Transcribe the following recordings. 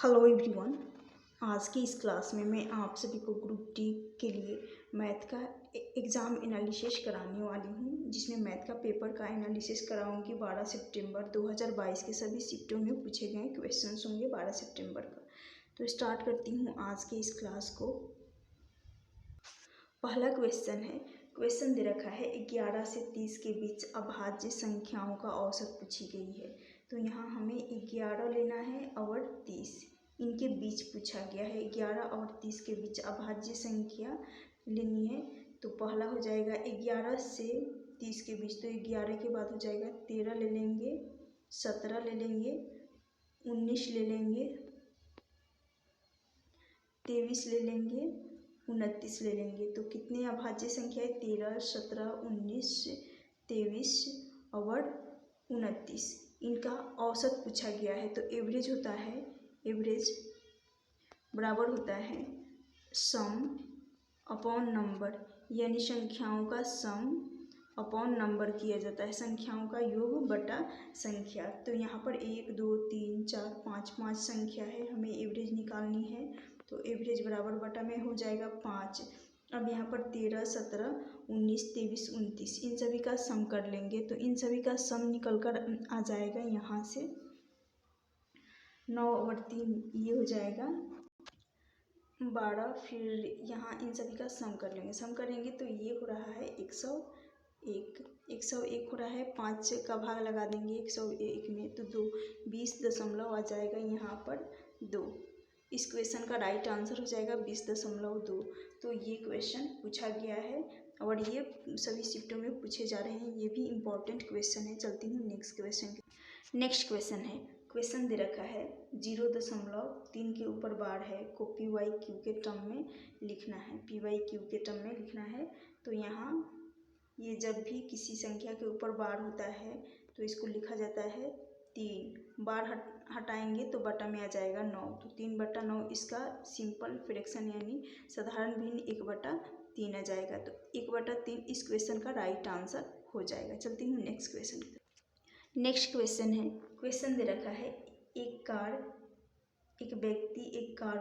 Hello everyone. आज की इस क्लास में मैं आप सभी को ग्रुप डी के लिए मैथ का एग्ज़ाम एनालिसिस कराने वाली हूँ, जिसमें मैथ का पेपर का एनालिसिस कराऊंगी। 12 सितंबर 2022 के सभी शिफ्टों में पूछे गए क्वेश्चंस होंगे 12 सितंबर का। तो स्टार्ट करती हूँ आज के इस क्लास को। पहला क्वेश्चन है, क्वेश्चन दे रखा है 11 से 30 के बीच अभाज्य संख्याओं का औसत पूछी गई है। तो यहाँ हमें 11 लेना है और 30 इनके बीच पूछा गया है। 11 और 30 के बीच अभाज्य संख्या लेनी है। तो पहला हो जाएगा 11 से 30 के बीच, तो 11 के बाद हो जाएगा 13 ले लेंगे, 17 ले लेंगे, 19 ले लेंगे, 23 ले लेंगे, 29 ले लेंगे। तो कितने अभाज्य संख्या है? 13, 17, 19, 23 और 29। इनका औसत पूछा गया है। तो एवरेज होता है, एवरेज बराबर होता है सम अपॉन नंबर, यानी संख्याओं का सम अपॉन नंबर किया जाता है, संख्याओं का योग बटा संख्या। तो यहाँ पर 1, 2, 3, 4, 5 संख्या है, हमें एवरेज निकालनी है। तो एवरेज बराबर बटा में हो जाएगा 5। अब यहाँ पर 13, 17, 19, 23, 29 इन सभी का सम कर लेंगे। तो इन सभी का सम निकल कर आ जाएगा यहाँ से 9 और 3 ये हो जाएगा 12। फिर यहाँ इन सभी का सम कर लेंगे, सम करेंगे तो ये हो रहा है 101 हो रहा है। 5 का भाग लगा देंगे 101 में, तो 2 20 आ जाएगा यहाँ पर 2। इस क्वेश्चन का राइट आंसर हो जाएगा 20.2। तो ये क्वेश्चन पूछा गया है और ये सभी शिफ्टों में पूछे जा रहे हैं। ये भी इम्पॉर्टेंट क्वेश्चन है। चलती हूँ नेक्स्ट क्वेश्चन। नेक्स्ट क्वेश्चन है, क्वेश्चन दे रखा है 0.3 के ऊपर बार है को PYQ के टर्म में लिखना है, PYQ के टर्म में लिखना है। तो यहाँ ये जब भी किसी संख्या के ऊपर बार होता है तो इसको लिखा जाता है 3। बार हटाएंगे तो बटा में आ जाएगा 9। तो 3/9 इसका सिंपल फ्रैक्शन यानी साधारण भिन्न 1/3 आ जाएगा। तो 1/3 इस क्वेश्चन का राइट आंसर हो जाएगा। चलती हूँ नेक्स्ट क्वेश्चन। नेक्स्ट क्वेश्चन है, क्वेश्चन दे रखा है एक व्यक्ति एक कार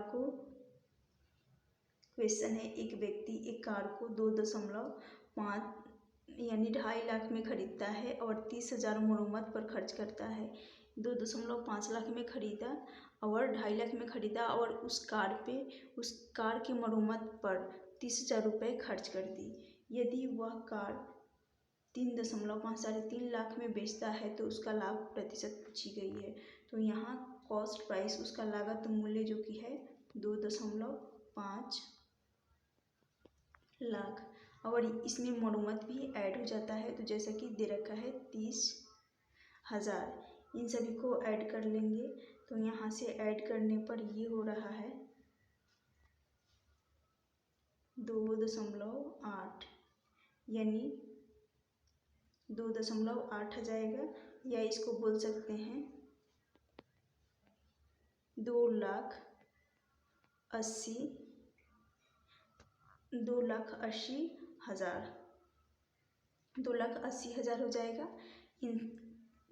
को 2.5 यानी 2.5 लाख में खरीदता है और 30,000 मरम्मत पर खर्च करता है। 2.5 लाख में खरीदा और 2.5 लाख में खरीदा और उस कार की मरम्मत पर 30,000 रुपये खर्च कर दी। यदि वह कार 3.5 लाख में बेचता है तो उसका लाभ प्रतिशत पूछी गई है। तो यहाँ कॉस्ट प्राइस उसका लागत मूल्य जो कि है 2.5 लाख और इसमें मरम्मत भी ऐड हो जाता है। तो जैसा कि दे रखा है 30,000, इन सभी को ऐड कर लेंगे। तो यहाँ से ऐड करने पर ये हो रहा है 2.8 यानी 2.8 आ जाएगा, या इसको बोल सकते हैं 2,80,000 हो जाएगा। इन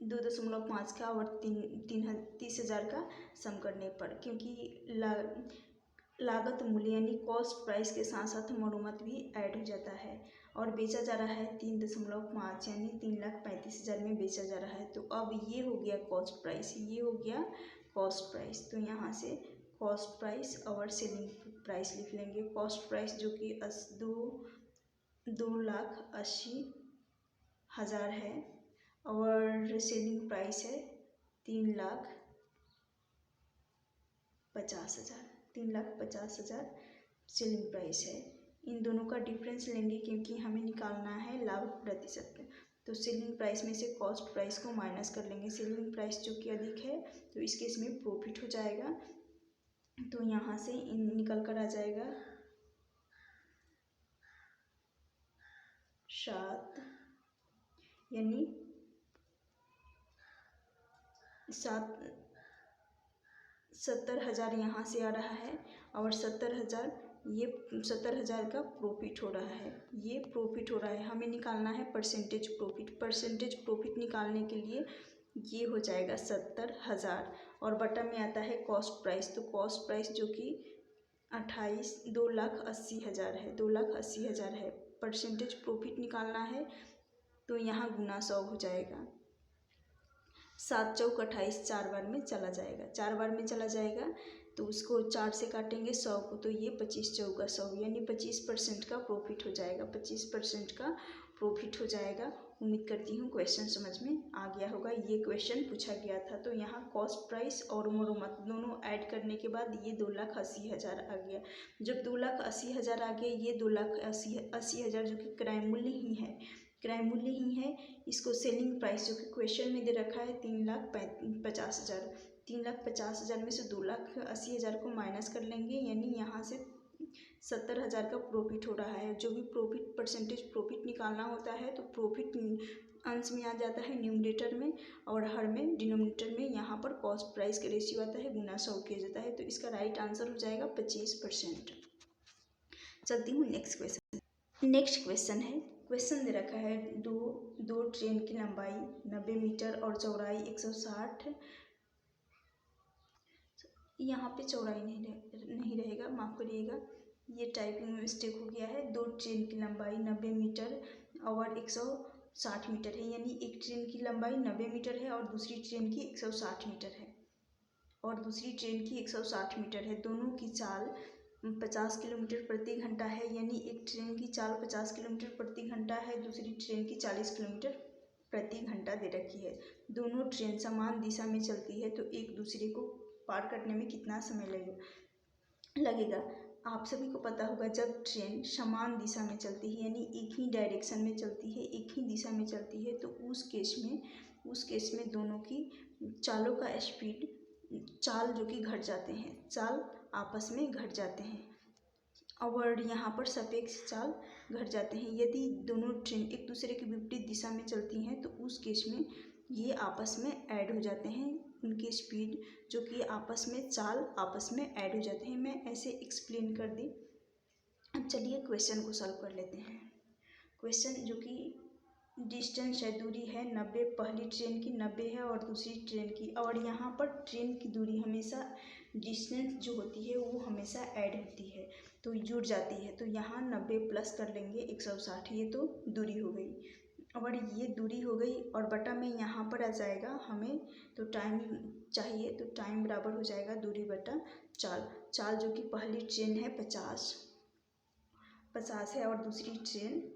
2.5 का और 30,000 का सम करने पर, क्योंकि लागत मूल्य यानी कॉस्ट प्राइस के साथ साथ मरम्मत भी ऐड हो जाता है और बेचा जा रहा है 3.5 यानी 3,35,000 में बेचा जा रहा है। तो अब ये हो गया कॉस्ट प्राइस, ये हो गया कॉस्ट प्राइस। तो यहाँ से कॉस्ट प्राइस और सेलिंग प्राइस लिख लेंगे। कॉस्ट प्राइस जो कि 2,80,000 है और सेलिंग प्राइस है 3,50,000 सेलिंग प्राइस है। इन दोनों का डिफरेंस लेंगे क्योंकि हमें निकालना है लाभ प्रतिशत। तो सेलिंग प्राइस में से कॉस्ट प्राइस को माइनस कर लेंगे। सेलिंग प्राइस जो कि अधिक है तो इस केस में प्रॉफिट हो जाएगा। तो यहाँ से निकल कर आ जाएगा 7 यानी 70,000 यहाँ से आ रहा है और 70,000 ये 70,000 का प्रॉफिट हो रहा है, ये प्रॉफिट हो रहा है। हमें निकालना है परसेंटेज प्रॉफिट। परसेंटेज प्रॉफिट निकालने के लिए ये हो जाएगा 70,000 और बटा में आता है कॉस्ट प्राइस। तो कॉस्ट प्राइस जो कि 2,80,000 है, 2,80,000 है। परसेंटेज प्रॉफिट निकालना है तो यहाँ गुना 100 हो जाएगा। 7 चौक 28 4 बार में चला जाएगा, 4 बार में चला जाएगा तो उसको 4 से काटेंगे 100 को, तो ये 25 चौका 100 यानी 25% का प्रॉफिट हो जाएगा, 25% का प्रॉफिट हो जाएगा। उम्मीद करती हूँ क्वेश्चन समझ में आ गया होगा। ये क्वेश्चन पूछा गया था। तो यहाँ कॉस्ट प्राइस और मरम्मत दोनों ऐड करने के बाद ये 2,80,000 आ गया। जब 2,80,000 आ गया, ये 2,80,000 जो कि क्रय मूल्य ही है, क्रय मूल्य ही है। इसको सेलिंग प्राइस जो कि क्वेश्चन में दे रखा है 3,50,000, 3,50,000 में से 2,80,000 को माइनस कर लेंगे, यानी यहाँ से 70,000 का प्रॉफिट हो रहा है। जो भी प्रॉफिट परसेंटेज प्रॉफिट निकालना होता है तो प्रॉफिट अंश में आ जाता है न्यूमरेटर में, और हर में डिनोमिनेटर में यहाँ पर कॉस्ट प्राइस का रेशियो आता है, गुना 100 किया जाता है। तो इसका राइट आंसर हो जाएगा 25%। चलती हूँ नेक्स्ट क्वेश्चन। नेक्स्ट क्वेश्चन है, क्वेश्चन दे रखा है दो ट्रेन की लंबाई 90 मीटर और चौड़ाई 160। यहाँ पे चौड़ाई नहीं रहेगा, माफ़ करिएगा, ये टाइपिंग में मिस्टेक हो गया है। दो ट्रेन की लंबाई 90 मीटर और 160 मीटर है, यानी एक ट्रेन की लंबाई 90 मीटर है और दूसरी ट्रेन की 160 मीटर है, और दूसरी ट्रेन की 160 मीटर है। दोनों की चाल 50 किलोमीटर प्रति घंटा है, यानी एक ट्रेन की चाल 50 किलोमीटर प्रति घंटा है, दूसरी ट्रेन की 40 किलोमीटर प्रति घंटा दे रखी है। दोनों ट्रेन समान दिशा में चलती है, तो एक दूसरे को पार करने में कितना समय लगेगा। आप सभी को पता होगा, जब ट्रेन समान दिशा में चलती है, यानी एक ही डायरेक्शन में चलती है, एक ही दिशा में चलती है, तो उस केस में दोनों की चालों का स्पीड, चाल जो कि घट जाते हैं, चाल आपस में घट जाते हैं, और यहाँ पर सापेक्ष चाल घट जाते हैं। यदि दोनों ट्रेन एक दूसरे के विपरीत दिशा में चलती हैं तो उस केस में ये आपस में ऐड हो जाते हैं, उनकी स्पीड जो कि आपस में चाल आपस में ऐड हो जाते हैं। मैं ऐसे एक्सप्लेन कर दी। अब चलिए क्वेश्चन को सॉल्व कर लेते हैं। क्वेश्चन जो कि डिस्टेंस है, दूरी है 90, पहली ट्रेन की 90 है और दूसरी ट्रेन की, और यहाँ पर ट्रेन की दूरी हमेशा, डिस्टेंस जो होती है वो हमेशा ऐड होती है, तो जुड़ जाती है। तो यहाँ 90 प्लस कर लेंगे 160, ये तो दूरी हो गई, और ये दूरी हो गई, और बटा में यहाँ पर आ जाएगा हमें तो टाइम चाहिए, तो टाइम बराबर हो जाएगा दूरी बटा चाल। चाल जो कि पहली ट्रेन है 50 है और दूसरी ट्रेन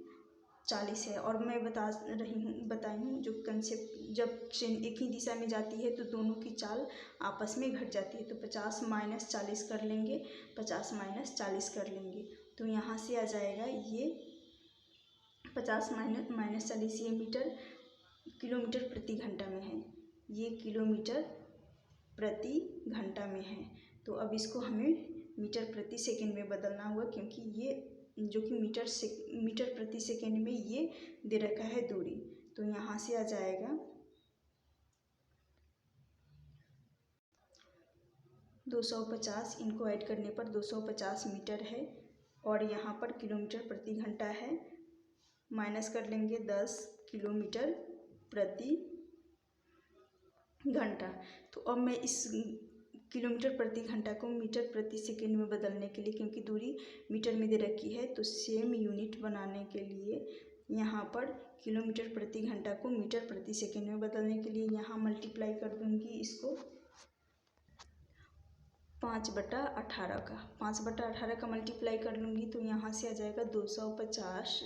40 है। और मैं बताई हूँ जो कंसेप्ट, जब ट्रेन एक ही दिशा में जाती है तो दोनों की चाल आपस में घट जाती है। तो 50 माइनस 40 कर लेंगे, 50 माइनस 40 कर लेंगे, तो यहाँ से आ जाएगा ये 50 माइनस 40, ये किलोमीटर प्रति घंटा में है, ये किलोमीटर प्रति घंटा में है। तो अब इसको हमें मीटर प्रति सेकंड में बदलना होगा, क्योंकि ये जो कि मीटर प्रति सेकंड में ये दे रखा है दूरी। तो यहाँ से आ जाएगा 250, इनको ऐड करने पर 250 मीटर है, और यहाँ पर किलोमीटर प्रति घंटा है, माइनस कर लेंगे 10 किलोमीटर प्रति घंटा। तो अब मैं इस किलोमीटर प्रति घंटा को मीटर प्रति सेकंड में बदलने के लिए, क्योंकि दूरी मीटर में दे रखी है, तो सेम यूनिट बनाने के लिए यहाँ पर किलोमीटर प्रति घंटा को मीटर प्रति सेकंड में बदलने के लिए यहाँ मल्टीप्लाई कर दूँगी इसको 5/18 का, 5/18 का मल्टीप्लाई कर लूँगी, तो यहाँ से आ जाएगा 250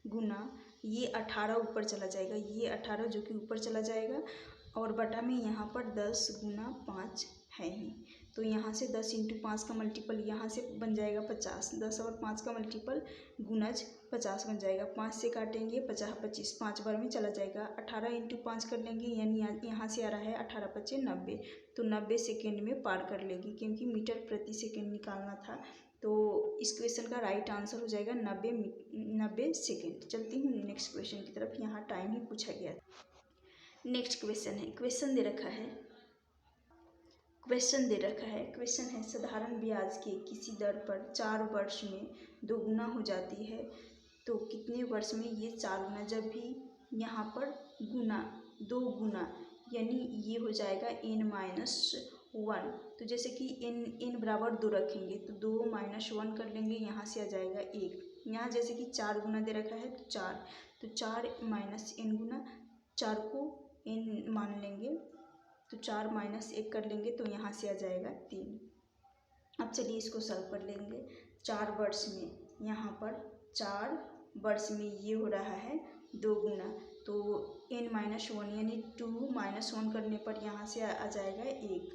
गुना, ये 18 ऊपर चला जाएगा, ये 18 जो कि ऊपर चला जाएगा, और बटा में यहाँ पर 10 गुना 5 है ही, तो यहाँ से 10 × 5 का मल्टीपल यहाँ से बन जाएगा 50, 10 और 5 का मल्टीपल गुनज 50 बन जाएगा। 5 से काटेंगे 50 25, 5 बार में चला जाएगा। 18 × 5 कर लेंगे, यानी यहाँ से आ रहा है 18 × 5 90, तो 90 सेकेंड में पार कर लेगी, क्योंकि मीटर प्रति सेकेंड निकालना था। तो इस क्वेश्चन का राइट आंसर हो जाएगा 90 सेकेंड। चलती हूँ नेक्स्ट क्वेश्चन की तरफ, यहाँ टाइम ही पूछा गया। नेक्स्ट क्वेश्चन है, क्वेश्चन दे रखा है, क्वेश्चन है साधारण ब्याज की किसी दर पर 4 वर्ष में 2 गुना हो जाती है, तो कितने वर्ष में ये 4 गुना, जब भी यहाँ पर गुना 2 गुना, यानी ये हो जाएगा n-1 1। तो जैसे कि n बराबर 2 रखेंगे तो 2 माइनस 1 कर लेंगे, यहाँ से आ जाएगा 1। यहाँ जैसे कि 4 गुना दे रखा है तो 4, तो 4 माइनस n गुना 4 को n मान लेंगे तो 4 माइनस 1 कर लेंगे तो यहाँ से आ जाएगा 3। अब चलिए इसको सॉल्व कर लेंगे। 4 वर्ष में, यहाँ पर 4 वर्ष में ये हो रहा है 2 गुना, तो n माइनस 1 यानी 2 माइनस 1 करने पर यहाँ से आ जाएगा 1।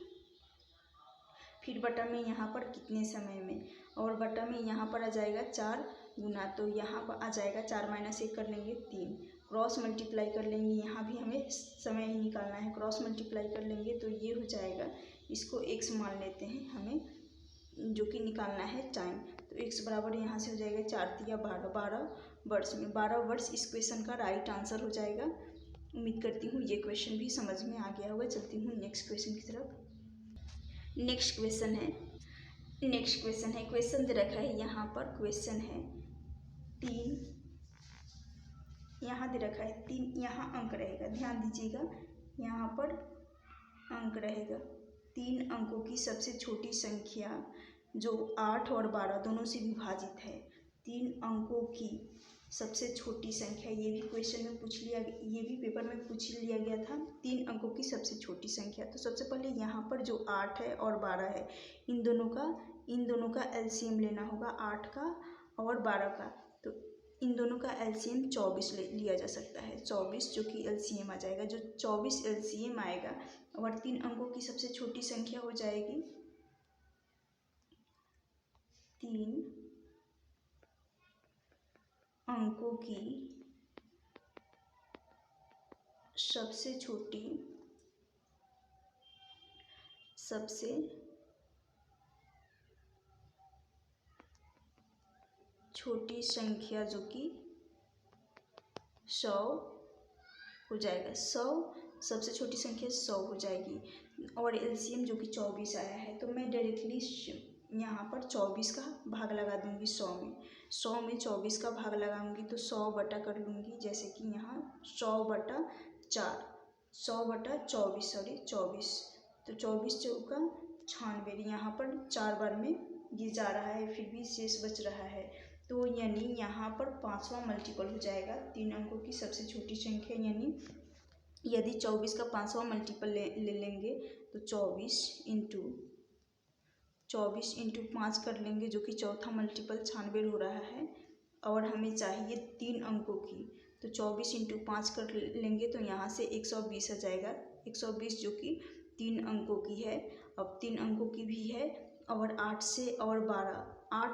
फिर बटा में यहाँ पर कितने समय में, और बटा में यहाँ पर आ जाएगा 4 गुना, तो यहाँ पर आ जाएगा 4 माइनस 1 कर लेंगे 3। क्रॉस मल्टीप्लाई कर लेंगे, यहाँ भी हमें समय ही निकालना है, क्रॉस मल्टीप्लाई कर लेंगे तो ये हो जाएगा, इसको x मान लेते हैं हमें, जो कि निकालना है टाइम। तो x बराबर यहाँ से हो जाएगा 4 तिया 12, 12 वर्ष में, 12 वर्ष इस क्वेश्चन का राइट आंसर हो जाएगा। उम्मीद करती हूँ ये क्वेश्चन भी समझ में आ गया होगा। चलती हूँ नेक्स्ट क्वेश्चन की तरफ। नेक्स्ट क्वेश्चन है, क्वेश्चन दे रखा है, यहाँ पर क्वेश्चन है 3, यहाँ दे रखा है 3, यहाँ अंक रहेगा, ध्यान दीजिएगा, यहाँ पर अंक रहेगा। 3 अंकों की सबसे छोटी संख्या जो 8 और 12 दोनों से विभाजित है। 3 अंकों की सबसे छोटी संख्या, ये भी क्वेश्चन में पूछ लिया, ये भी पेपर में पूछ लिया गया था। 3 अंकों की सबसे छोटी संख्या, तो सबसे पहले यहाँ पर जो 8 है और 12 है, इन दोनों का एलसीएम लेना होगा, 8 का और 12 का। तो इन दोनों का एलसीएम 24 लिया जा सकता है, 24 जो कि एलसीएम आ जाएगा। जो 24 एलसीएम आएगा और 3 अंकों की सबसे छोटी संख्या हो जाएगी 3 अंकों की सबसे छोटी संख्या जो कि 100 हो जाएगा। 100 सबसे छोटी संख्या 100 हो जाएगी, और एलसीएम जो कि 24 आया है, तो मैं डायरेक्टली यहाँ पर 24 का भाग लगा दूंगी 100 में। 100 में 24 का भाग लगाऊंगी तो 100 बटा कर लूँगी, जैसे कि यहाँ 100 बटा 4, 100 बटा 24, सॉरी 24, तो 24 चौका 96, यहाँ पर 4 बार में ये जा रहा है, फिर भी शेष बच रहा है, तो यानी यहाँ पर 5वां मल्टीपल हो जाएगा 3 अंकों की सबसे छोटी संख्या। यानी यदि 24 का 5वां मल्टीपल ले लेंगे तो 24 इंटू 5 कर लेंगे, जो कि चौथा मल्टीपल 96 हो रहा है, और हमें चाहिए 3 अंकों की, तो 24 इंटू 5 कर लेंगे तो यहाँ से 120 आ जाएगा। 120 जो कि 3 अंकों की है, अब 3 अंकों की भी है, और 8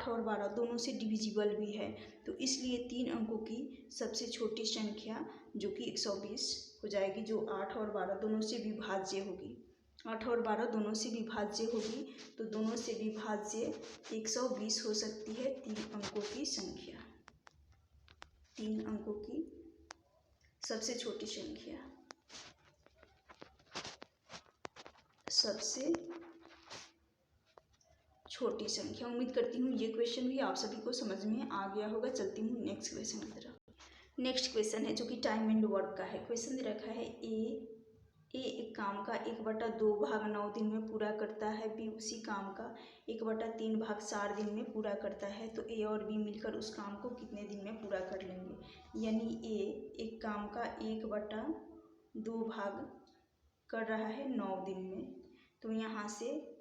और 12 दोनों से डिविजिबल भी है, तो इसलिए 3 अंकों की सबसे छोटी संख्या जो कि 120 हो जाएगी, जो 8 और 12 दोनों से विभाज्य होगी। 8 और 12 दोनों से विभाज्य होगी, तो दोनों से विभाज्य 120 हो सकती है 3 अंकों की संख्या। 3 अंकों की सबसे छोटी संख्या, सबसे छोटी संख्या। उम्मीद करती हूँ ये क्वेश्चन भी आप सभी को समझ में आ गया होगा। चलती हूँ नेक्स्ट क्वेश्चन की तरफ। नेक्स्ट क्वेश्चन है जो कि टाइम एंड वर्क का है। क्वेश्चन दे रखा है ए एक काम का 1/2 भाग 9 दिन में पूरा करता है, बी उसी काम का 1/3 भाग 4 दिन में पूरा करता है, तो ए और बी मिलकर उस काम को कितने दिन में पूरा कर लेंगे। यानी ए एक काम का 1/2 भाग कर रहा है 9 दिन में, तो यहाँ से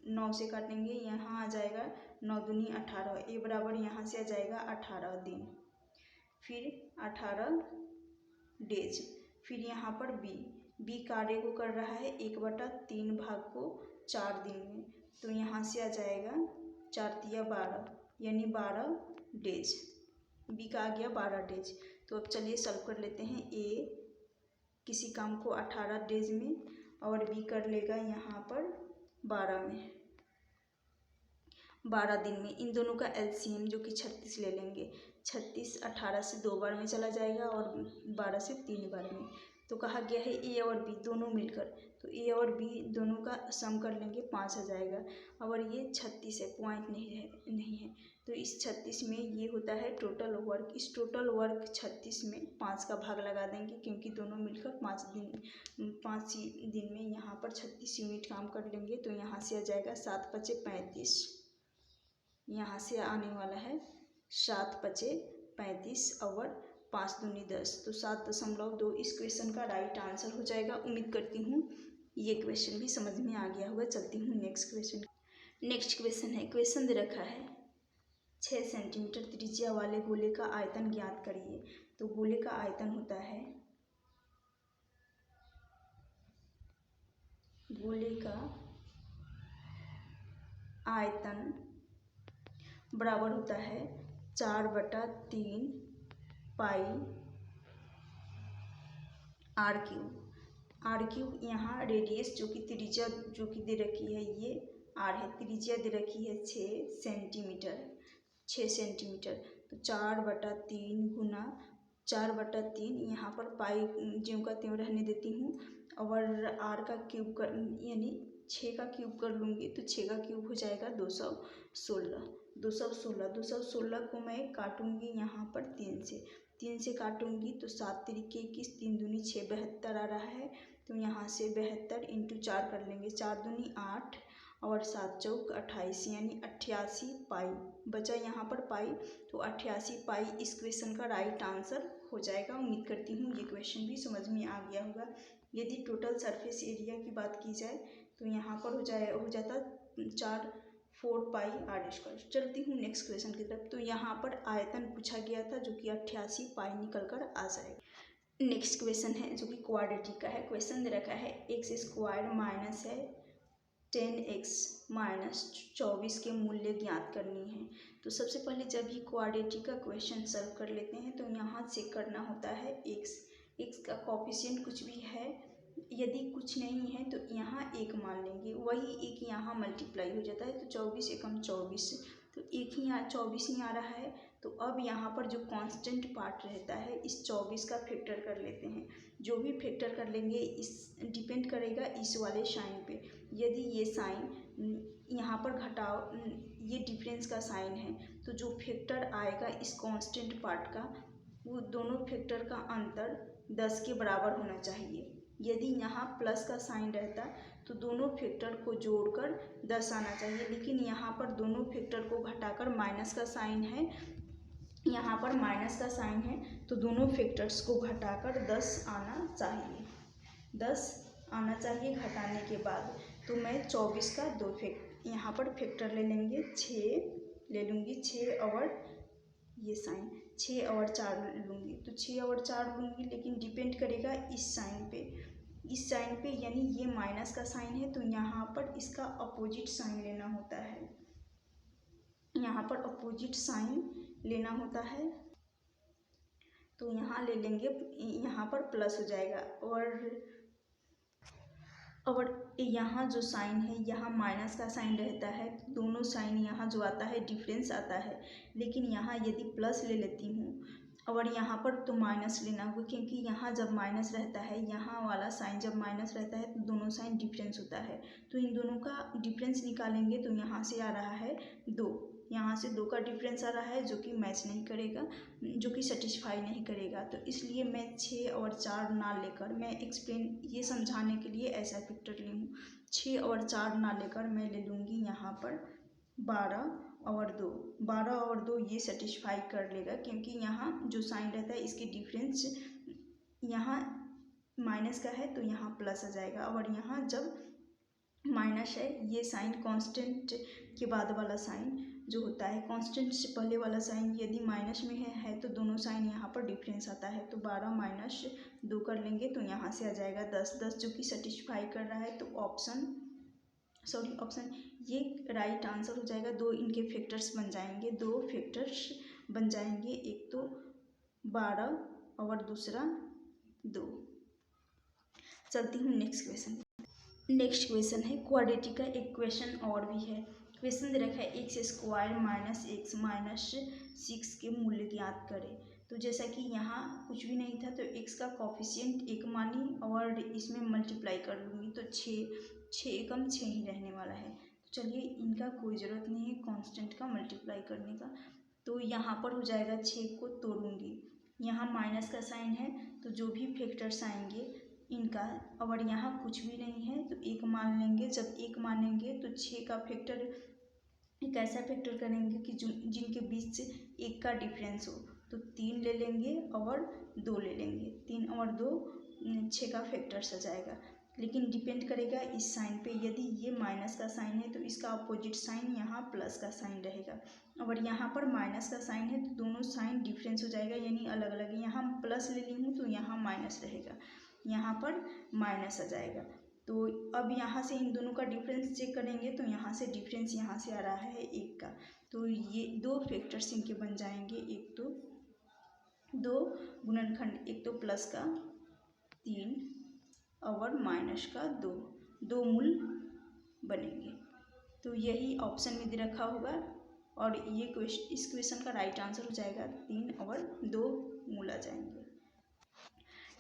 9 से काटेंगे, यहाँ आ जाएगा 9 दूनी 18, ए बराबर यहाँ से आ जाएगा 18 दिन, फिर 18 डेज। फिर यहाँ पर बी कार्य को कर रहा है 1/3 भाग को 4 दिन में, तो यहाँ से आ जाएगा 4 तिया 12, यानी 12 डेज। बी का आ गया 12 डेज। तो अब चलिए सॉल्व कर लेते हैं। ए किसी काम को 18 डेज में और बी कर लेगा यहाँ पर 12 दिन में। इन दोनों का एलसीएम जो कि 36 ले लेंगे। 36 18 से 2 बार में चला जाएगा और 12 से 3 बार में, तो कहा गया है ए और बी दोनों मिलकर, तो ए और बी दोनों का सम कर लेंगे 5 आ जाएगा। और ये 36 है, पॉइंट नहीं है, तो इस 36 में ये होता है टोटल वर्क। इस टोटल वर्क 36 में 5 का भाग लगा देंगे, क्योंकि दोनों मिलकर 5 दिन में यहाँ पर 36 यूनिट काम कर लेंगे। तो यहाँ से आ जाएगा 7 × 5 = 35, यहाँ से आने वाला है 7 × 5 = 35 और 5 दूनी 10, तो 7.2 इस क्वेश्चन का राइट आंसर हो जाएगा। उम्मीद करती हूँ ये क्वेश्चन भी समझ में आ गया होगा। चलती हूँ नेक्स्ट क्वेश्चन। नेक्स्ट क्वेश्चन है, क्वेश्चन दे रखा है 6 सेंटीमीटर त्रिज्या वाले गोले का आयतन ज्ञात करिए। तो गोले का आयतन होता है, गोले का आयतन बराबर होता है 4/3 पाई r³ यहाँ रेडियस जो कि त्रिज्या जो कि दे रखी है ये r है, त्रिज्या दे रखी है 6 सेंटीमीटर। तो 4/3 गुना 4/3 यहाँ पर पाई ज्यों का त्यों रहने देती हूँ, और r का क्यूब कर यानी 6 का क्यूब कर लूँगी, तो 6 का क्यूब हो जाएगा 216 को मैं काटूँगी यहाँ पर 3 से काटूँगी, तो 7 × 3 = 21, 3 दूनी 6 72 आ रहा है। तो यहाँ से 72 × 4 कर लेंगे, 4 दूनी 8 और 7 चौक 28, यानी 88 पाई बचा यहाँ पर पाई। तो 88 पाई इस क्वेश्चन का राइट आंसर हो जाएगा। उम्मीद करती हूँ ये क्वेश्चन भी समझ में आ गया होगा। यदि टोटल सरफेस एरिया की बात की जाए तो यहाँ पर हो जाता 4 पाई r²। चलती हूँ नेक्स्ट क्वेश्चन की तरफ। तो यहाँ पर आयतन पूछा गया था जो कि 88 पाई निकल कर आ जाएगा। नेक्स्ट क्वेश्चन है जो कि क्वाड्रेटिक का है। क्वेश्चन दे रखा है x² माइनस है 10x माइनस 24 के मूल्य ज्ञात करनी है। तो सबसे पहले जब ही क्वाड्रेटिक का क्वेश्चन सॉल्व कर लेते हैं तो यहाँ चेक करना होता है x का कोफिशिएंट कुछ भी है, यदि कुछ नहीं है तो यहाँ 1 मान लेंगे, वही 1 यहाँ मल्टीप्लाई हो जाता है। तो 24 एकम 24, तो 1 ही 24 ही आ रहा है। तो अब यहाँ पर जो कांस्टेंट पार्ट रहता है इस 24 का फैक्टर कर लेते हैं। जो भी फैक्टर कर लेंगे इस डिपेंड करेगा इस वाले साइन पे। यदि ये साइन यहाँ पर घटाव, ये डिफरेंस का साइन है, तो जो फैक्टर आएगा इस कांस्टेंट पार्ट का, वो दोनों फैक्टर का अंतर 10 के बराबर होना चाहिए। यदि यहाँ प्लस का साइन रहता तो दोनों फैक्टर को जोड़कर 10 आना चाहिए, लेकिन यहाँ पर दोनों फैक्टर को घटाकर माइनस का साइन है, यहाँ पर माइनस का साइन है, तो दोनों फैक्टर्स को घटाकर 10 आना चाहिए। 10 आना चाहिए घटाने के बाद। तो मैं 24 का 2 यहाँ पर फैक्टर ले लेंगे, 6 ले लूँगी, 6 और ये साइन 6 और 4 लूँगी, तो 6 और 4 लूँगी, लेकिन डिपेंड करेगा इस साइन पे, यानी ये माइनस का साइन है तो यहाँ पर इसका अपोजिट साइन लेना होता है, यहाँ पर अपोजिट साइन लेना होता है। तो यहाँ ले लेंगे, यहाँ पर प्लस हो जाएगा, और यहाँ जो साइन है यहाँ माइनस का साइन रहता है, दोनों साइन यहाँ जो आता है डिफरेंस आता है। लेकिन यहाँ यदि प्लस ले लेती हूँ और यहाँ पर तो माइनस लेना होगा, क्योंकि यहाँ जब माइनस रहता है, यहाँ वाला साइन जब माइनस रहता है तो दोनों साइन डिफरेंस होता है। तो इन दोनों का डिफरेंस निकालेंगे तो यहाँ से आ रहा है 2, यहाँ से 2 का डिफरेंस आ रहा है जो कि मैच नहीं करेगा, जो कि सेटिस्फाई नहीं करेगा। तो इसलिए मैं 6 और 4 ना लेकर, मैं एक्सप्लेन ये समझाने के लिए ऐसा फैक्टर ली हूँ, 6 और 4 ना लेकर मैं ले लूँगी यहाँ पर 12 और 2 ये सेटिस्फाई कर लेगा, क्योंकि यहाँ जो साइन रहता है इसकी डिफरेंस यहाँ माइनस का है तो यहाँ प्लस आ जाएगा, और यहाँ जब माइनस है ये साइन कांस्टेंट के बाद वाला साइन जो होता है, कांस्टेंट से पहले वाला साइन यदि माइनस में है तो दोनों साइन यहाँ पर डिफरेंस आता है। तो 12 माइनस 2 कर लेंगे तो यहाँ से आ जाएगा 10 जो कि सेटिस्फाई कर रहा है। तो ऑप्शन ये राइट आंसर हो जाएगा। 2 इनके फैक्टर्स बन जाएंगे, 2 फैक्टर्स बन जाएंगे, एक तो 12 और दूसरा 2। चलती हूँ नेक्स्ट क्वेश्चन। नेक्स्ट क्वेश्चन है क्वाड्रेटिक का एक क्वेश्चन और भी है। क्वेश्चन दे रखा है x² माइनस x माइनस 6 के मूल्य ज्ञात करें। तो जैसा कि यहाँ कुछ भी नहीं था तो x का कॉफिशिएंट 1 मानी और इसमें मल्टीप्लाई कर लूँगी तो 6 एकम 6 ही रहने वाला है। तो चलिए इनका कोई ज़रूरत नहीं है कांस्टेंट का मल्टीप्लाई करने का। तो यहाँ पर हो जाएगा 6 को तोड़ूंगी, यहाँ माइनस का साइन है तो जो भी फैक्टर्स आएंगे इनका, और यहाँ कुछ भी नहीं है तो 1 मान लेंगे। जब 1 मानेंगे तो 6 का फैक्टर एक ऐसा फैक्टर करेंगे कि जो जिनके बीच से 1 का डिफरेंस हो, तो 3 ले लेंगे और 2 ले लेंगे। 3 और 2 6 का फैक्टर्स आ जाएगा। लेकिन डिपेंड करेगा इस साइन पे, यदि ये माइनस का साइन है तो इसका अपोजिट साइन यहाँ प्लस का साइन रहेगा, और यहाँ पर माइनस का साइन है तो दोनों साइन डिफरेंस हो जाएगा, यानी अलग अलग है। यहाँ प्लस ले ली हूँ तो यहाँ माइनस रहेगा, यहाँ पर माइनस आ जाएगा। तो अब यहाँ से इन दोनों का डिफरेंस चेक करेंगे तो यहाँ से डिफरेंस यहाँ से आ रहा है 1 का, तो ये 2 फैक्टर्स इनके बन जाएंगे। एक तो 2 गुणनखंड, एक तो प्लस का 3 और माइनस का 2 मूल बनेंगे। तो यही ऑप्शन में दे रखा होगा और ये इस क्वेश्चन का राइट आंसर हो जाएगा 3 और 2 मूल आ जाएंगे।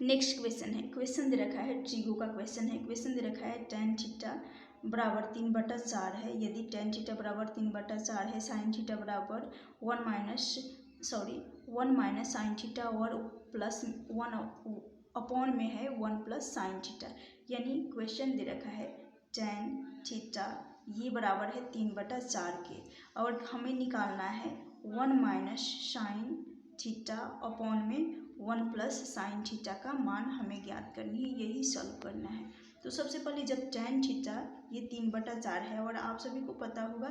नेक्स्ट क्वेश्चन है, क्वेश्चन दे रखा है ट्रिगो का क्वेश्चन है। क्वेश्चन दे रखा है tan थीटा बराबर 3/4 है। यदि tan थीटा बराबर 3/4 है, sin थीटा बराबर 1 माइनस साइन थीटा और प्लस 1 अपॉन में है 1 प्लस साइन थीटा। यानी क्वेश्चन दे रखा है tan थीटा ये बराबर है 3/4 के, और हमें निकालना है 1 माइनस साइन थीटा अपॉन में 1 प्लस साइन थीटा का मान हमें ज्ञात करनी है, यही सॉल्व करना है। तो सबसे पहले जब tan थीटा ये 3/4 है, और आप सभी को पता होगा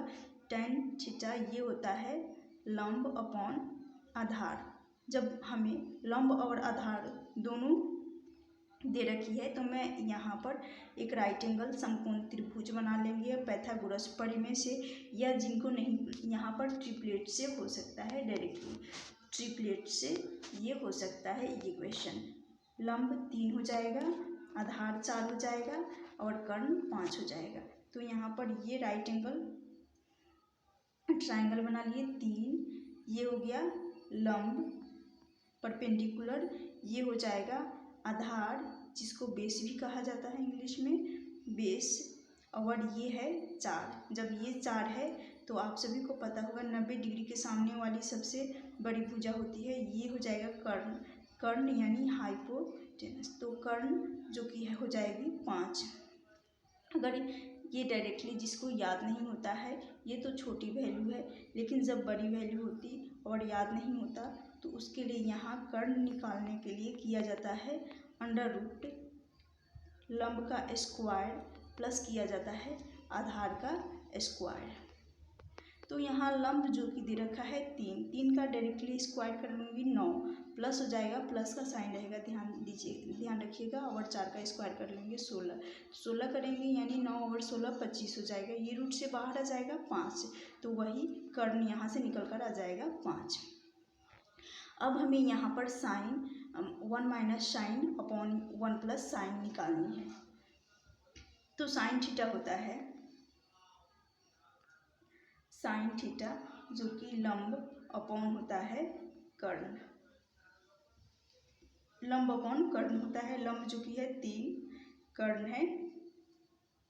tan थीटा ये होता है लंब अपॉन आधार। जब हमें लंब और आधार दोनों दे रखी है तो मैं यहाँ पर एक राइट एंगल समकोण त्रिभुज बना लेंगे पैथागोरस प्रमेय से, या जिनको नहीं यहाँ पर ट्रिपलेट से हो सकता है, डायरेक्टली ट्रिपलेट से ये हो सकता है। ये क्वेश्चन लंब 3 हो जाएगा, आधार 4 हो जाएगा और कर्ण 5 हो जाएगा। तो यहाँ पर ये राइट एंगल ट्रायंगल बना लिए 3, ये हो गया लंब परपेंडिकुलर, ये हो जाएगा आधार जिसको बेस भी कहा जाता है इंग्लिश में, बेस, और ये है 4। जब ये 4 है तो आप सभी को पता होगा 90 डिग्री के सामने वाली सबसे बड़ी भुजा होती है, ये हो जाएगा कर्ण यानी हाइपोटेनस। तो कर्ण जो कि हो जाएगी 5। अगर ये डायरेक्टली जिसको याद नहीं होता है, ये तो छोटी वैल्यू है, लेकिन जब बड़ी वैल्यू होती और याद नहीं होता तो उसके लिए यहाँ कर्ण निकालने के लिए किया जाता है अंडर रूट लंब का स्क्वायर प्लस किया जाता है आधार का स्क्वायर। तो यहाँ लंब जो कि दे रखा है 3 का डायरेक्टली स्क्वायर कर लूँगी 9, प्लस हो जाएगा, प्लस का साइन रहेगा, ध्यान रखिएगा, और 4 का स्क्वायर कर लेंगे 16 करेंगे, यानी 9 और 16 25 हो जाएगा। ये रूट से बाहर आ जाएगा 5, तो वही कर्ण यहाँ से निकल कर आ जाएगा 5। अब हमें यहाँ पर sine 1 minus sine upon 1 plus sine निकालनी है। तो साइन थीटा होता है साइन थीटा जो कि लंब अपॉन होता है कर्ण, लंब अपॉन कर्ण होता है। लंब जो कि है 3, कर्ण है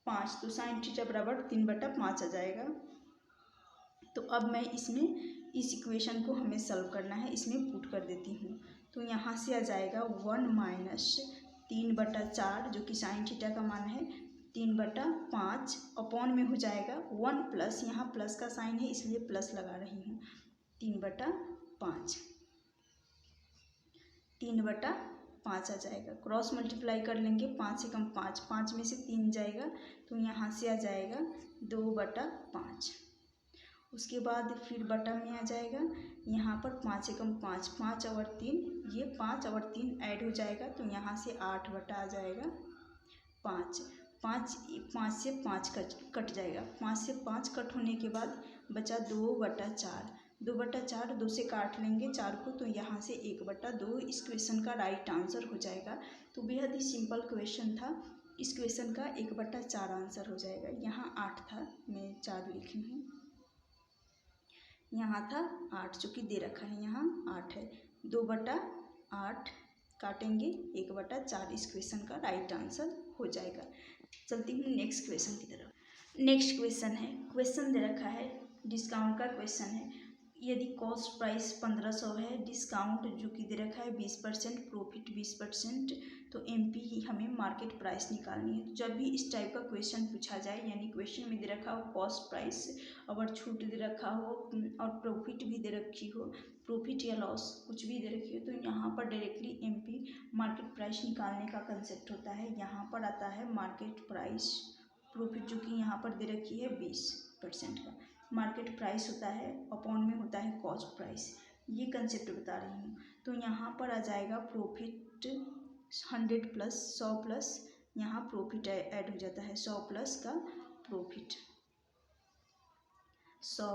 5, तो साइन थीटा बराबर 3/5 आ जाएगा। तो अब मैं इसमें इस इक्वेशन को हमें सॉल्व करना है, इसमें पुट कर देती हूँ। तो यहाँ से आ जाएगा 1 माइनस 3/4 जो कि साइन थीटा का मान है 3/5 अपॉन में हो जाएगा 1 प्लस, यहाँ प्लस का साइन है इसलिए प्लस लगा रही हूँ, 3/5 3/5 आ जाएगा। क्रॉस मल्टीप्लाई कर लेंगे, 5 से कम 5, 5 में से 3 जाएगा तो यहाँ से आ जाएगा 2/5। उसके बाद फिर बटा में आ जाएगा, यहाँ पर 5 से कम 5, 5 और 3, ये 5 और 3 ऐड हो जाएगा तो यहाँ से 8 आ जाएगा 5 से 5 कट जाएगा, 5 से 5 कट होने के बाद बचा 2/4, 2/4 2 से काट लेंगे 4 को, तो यहाँ से 1/2 इस क्वेश्चन का राइट आंसर हो जाएगा। तो बेहद ही सिंपल क्वेश्चन था, इस क्वेश्चन का 1/4 आंसर हो जाएगा। यहाँ 8 था, मैं 4 लिखी हूँ, यहाँ था 8 जो कि दे रखा है, यहाँ 8 है, 2/8 काटेंगे 1/4। इस क्वेश्चन का राइट आंसर हो जाएगा। चलती हूँ नेक्स्ट क्वेश्चन की तरफ। नेक्स्ट क्वेश्चन है, क्वेश्चन दे रखा है, डिस्काउंट का क्वेश्चन है। यदि कॉस्ट प्राइस 1500 है, डिस्काउंट जो कि दे रखा है 20%, प्रॉफिट 20%, तो एमपी ही हमें मार्केट प्राइस निकालनी है। तो जब भी इस टाइप का क्वेश्चन पूछा जाए, यानी क्वेश्चन में दे रखा हो कॉस्ट प्राइस और छूट दे रखा हो और प्रॉफिट भी दे रखी हो, प्रॉफिट या लॉस कुछ भी दे रखी हो, तो यहाँ पर डायरेक्टली एमपी मार्केट प्राइस निकालने का कंसेप्ट होता है। यहाँ पर आता है मार्केट प्राइस, प्रॉफिट जो कि यहाँ पर दे रखी है 20% का, मार्केट प्राइस होता है अपॉन में होता है कॉस्ट प्राइस, ये कंसेप्ट बता रही हूँ। तो यहाँ पर आ जाएगा प्रॉफिट 100 प्लस 100 प्लस यहाँ प्रॉफिट ऐड हो जाता है, 100 प्लस का प्रॉफिट, 100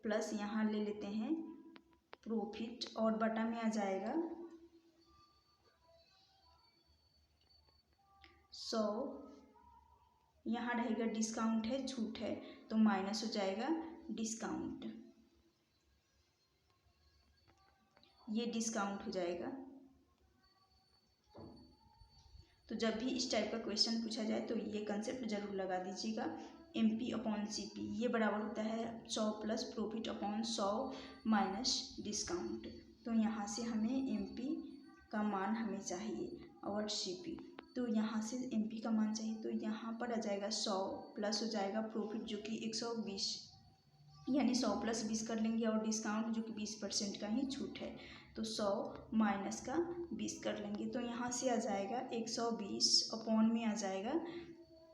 प्लस यहाँ ले लेते हैं प्रॉफिट और बटा में आ जाएगा 100, यहाँ रहेगा डिस्काउंट है छूट है तो माइनस हो जाएगा डिस्काउंट, ये डिस्काउंट हो जाएगा। तो जब भी इस टाइप का क्वेश्चन पूछा जाए तो ये कंसेप्ट जरूर लगा दीजिएगा। एमपी अपॉन सीपी ये बराबर होता है 100 plus profit upon 100 minus discount. तो यहाँ से हमें एमपी का मान हमें चाहिए और सीपी, तो यहाँ से एमपी का मान चाहिए, तो यहाँ पर आ जाएगा 100 प्लस हो जाएगा प्रॉफिट जो कि 120, यानी 100 प्लस 20 कर लेंगे और डिस्काउंट जो कि 20% का ही छूट है, तो 100 माइनस का 20 कर लेंगे। तो यहाँ से आ जाएगा 120 अपॉन में आ जाएगा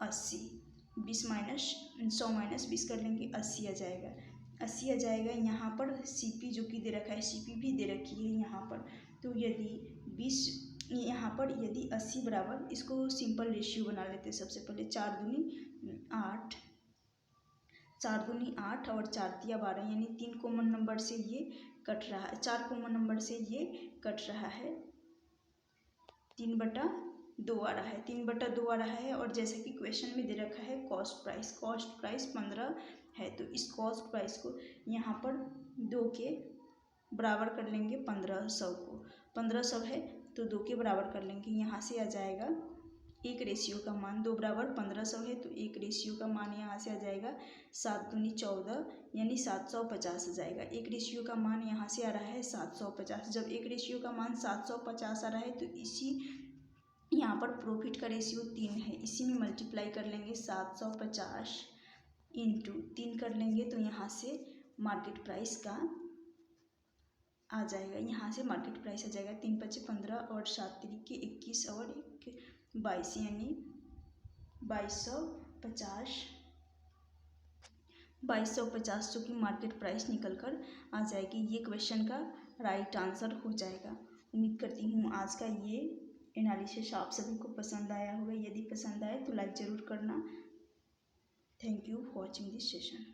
80, 20 माइनस 100 माइनस 20 कर लेंगे 80 आ जाएगा, 80 आ जाएगा। यहाँ पर सीपी जो कि दे रखा है, सीपी भी दे रखी है यहाँ पर, तो यदि 20 यहाँ पर यदि 80 बराबर, इसको सिंपल रेशियो बना लेते हैं सबसे पहले, 4 दूनी 8, 4 दूनी 8 और 4 तिया 12, यानी 3 कॉमन नंबर से ये कट रहा है, 4 कॉमन नंबर से ये कट रहा है, 3/2 आ रहा है, 3/2 आ रहा है। और जैसे कि क्वेश्चन में दे रखा है कॉस्ट प्राइस 15 है, तो इस कॉस्ट प्राइस को यहाँ पर 2 के बराबर कर लेंगे, 1500 को, 1500 है तो 2 के बराबर कर लेंगे। यहाँ से आ जाएगा एक रेशियो का मान, 2 बराबर 1500 है तो एक रेशियो का मान यहाँ से आ जाएगा 7 दूनी 14, यानी 750 आ जाएगा। एक रेशियो का मान यहाँ से आ रहा है 750। जब एक रेशियो का मान 750 आ रहा है तो इसी यहाँ पर प्रॉफिट का रेशियो 3 है, इसी में मल्टीप्लाई कर लेंगे, 750 इंटू 3 कर लेंगे, तो यहाँ से मार्केट प्राइस का आ जाएगा, यहाँ से मार्केट प्राइस आ जाएगा 3 × 5 = 15 और 7 × 3 = 21 और 22, यानी 2250 जो कि मार्केट प्राइस निकल कर आ जाएगी। ये क्वेश्चन का राइट आंसर हो जाएगा। उम्मीद करती हूँ आज का ये एनालिसिस आप सभी को पसंद आया होगा। यदि पसंद आए तो लाइक ज़रूर करना। Thank you for watching this session.